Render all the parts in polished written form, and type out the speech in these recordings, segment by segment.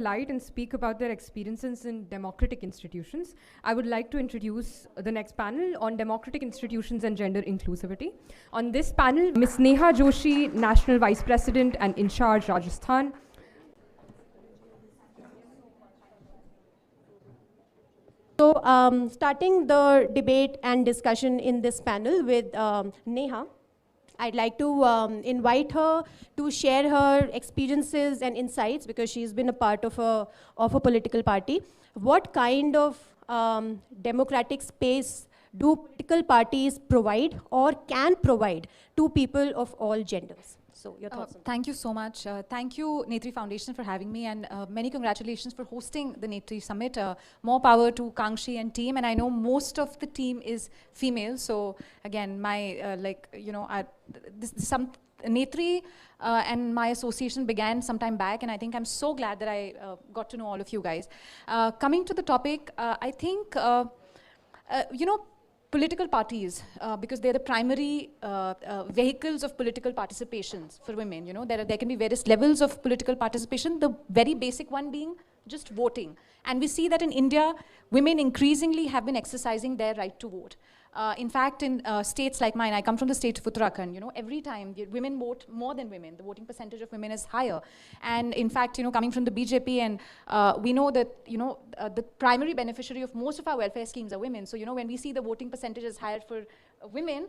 light and speak about their experiences in democratic institutions. I would like to introduce the next panel on democratic institutions and gender inclusivity. On this panel, Ms. Neha Joshi, National Vice President and in charge, Rajasthan. So, starting the debate and discussion in this panel with Neha, I'd like to invite her to share her experiences and insights because she's been a part of a political party. What kind of democratic space do political parties provide or can provide to people of all genders? So your thoughts on that. Thank you so much. Thank you, NETRI Foundation, for having me, and many congratulations for hosting the NETRI Summit. More power to Kangshi and team, and I know most of the team is female, so again, my, NETRI and my association began some time back, and I think I'm so glad that I got to know all of you guys. Coming to the topic, I think, political parties, because they're the primary vehicles of political participations for women. You know, there can be various levels of political participation, the very basic one being just voting. And we see that in India, women increasingly have been exercising their right to vote. In fact, in states like mine, I come from the state of Uttarakhand, you know, every time women vote more than women. The voting percentage of women is higher. And in fact, you know, coming from the BJP, and we know that, you know, the primary beneficiary of most of our welfare schemes are women. So, you know, when we see the voting percentage is higher for women,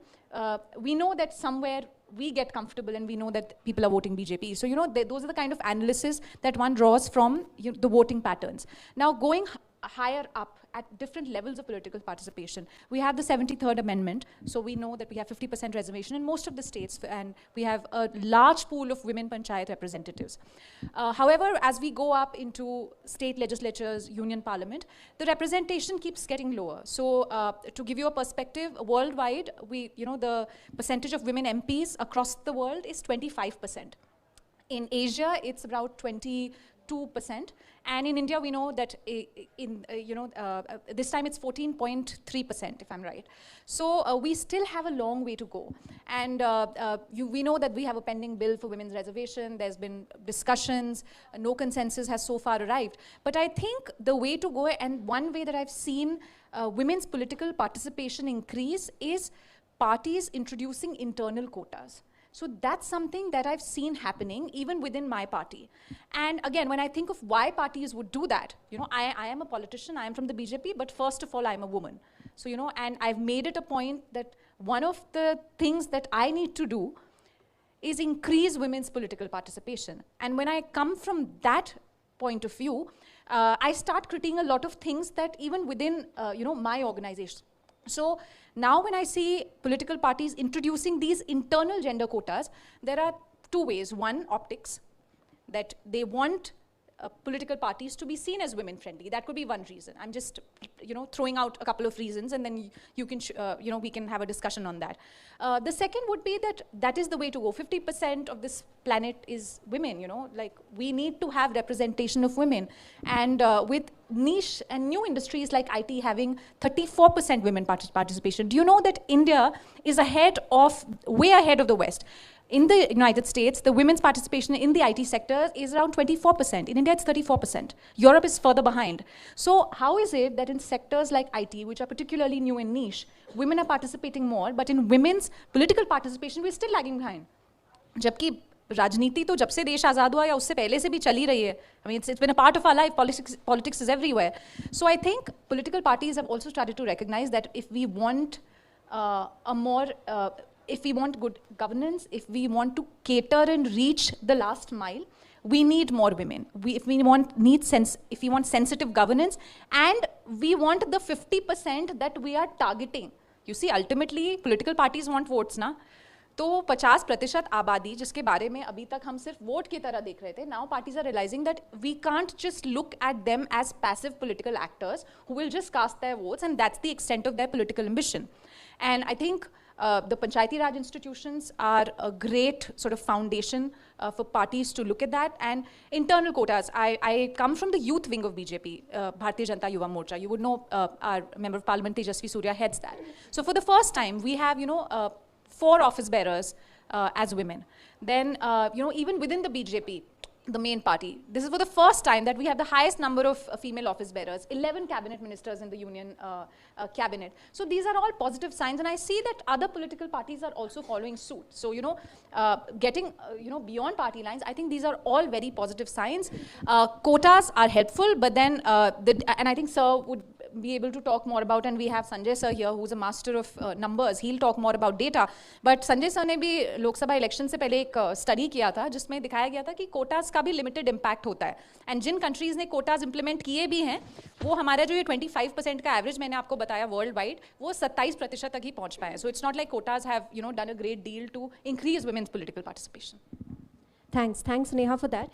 we know that somewhere we get comfortable and we know that people are voting BJP. So, you know, those are the kind of analysis that one draws from the voting patterns. Now, going higher up at different levels of political participation. We have the 73rd Amendment, so we know that we have 50% reservation in most of the states, and we have a large pool of women panchayat representatives. However, as we go up into state legislatures, union parliament, the representation keeps getting lower. So to give you a perspective, worldwide, the percentage of women MPs across the world is 25%. In Asia, it's about 22%, and in India, we know that this time it's 14.3%, if I'm right. So we still have a long way to go, and we know that we have a pending bill for women's reservation. There's been discussions, no consensus has so far arrived. But I think the way to go, and one way that I've seen women's political participation increase, is parties introducing internal quotas. So that's something that I've seen happening even within my party. And again, when I think of why parties would do that, you know, I am a politician, I am from the BJP, but first of all, I'm a woman. So, you know, and I've made it a point that one of the things that I need to do is increase women's political participation. And when I come from that point of view, I start critiquing a lot of things that even within, my organization. So now when I see political parties introducing these internal gender quotas, there are two ways. One, optics, that they want political parties to be seen as women-friendly. That could be one reason. I'm just, throwing out a couple of reasons, and then you can, we can have a discussion on that. The second would be that is the way to go. 50% of this planet is women, like we need to have representation of women. And with niche and new industries like IT having 34% women participation, do you know that India is way ahead of the West? In the United States, the women's participation in the IT sector is around 24%. In India, it's 34%. Europe is further behind. So how is it that in sectors like IT, which are particularly new and niche, women are participating more, but in women's political participation, we're still lagging behind? जबकि राजनीति तो जब से देश आज़ाद हुआ या उससे पहले से भी चली रही है. I mean, it's been a part of our life. Politics is everywhere. So I think political parties have also started to recognize that if we want if we want good governance, if we want to cater and reach the last mile, we need more women. If we want sensitive governance, and we want the 50% that we are targeting. You see, ultimately, political parties want votes, na? तो 50% आबादी जिसके बारे में अभी तक हम सिर्फ vote की तरह देख रहे थे, now parties are realizing that we can't just look at them as passive political actors who will just cast their votes, and that's the extent of their political ambition. And I think the Panchayati Raj institutions are a great sort of foundation for parties to look at that. And internal quotas, I come from the youth wing of BJP, Bharatiya Janata Yuva Morcha. You would know our Member of Parliament Tejasvi Surya heads that. So for the first time, we have, 4 office bearers as women. Then, even within the BJP, the main party. This is for the first time that we have the highest number of female office bearers, 11 cabinet ministers in the union cabinet. So these are all positive signs, and I see that other political parties are also following suit. So, you know, getting, you know, beyond party lines, I think these are all very positive signs. Quotas are helpful, but then, and I think Sir would be able to talk more about, and we have Sanjay Sir here, who's a master of numbers. He'll talk more about data. But Sanjay Sir ने भी Lok Sabha election से पहले एक study किया था जिसमें दिखाया गया था कि कोटास का भी लिमिटेड इम्पैक्ट होता है. एंड जिन कंट्रीज ने कोटास इंप्लीमेंट किए भी हैं, वो हमारा जो ये 25% का एवरेज मैंने आपको बताया वर्ल्ड वाइड, वो 27% तक ही पहुंच पाए. So it's not like quotas have, you know, done a great deal to increase women's political participation. Thanks, Neha, for that.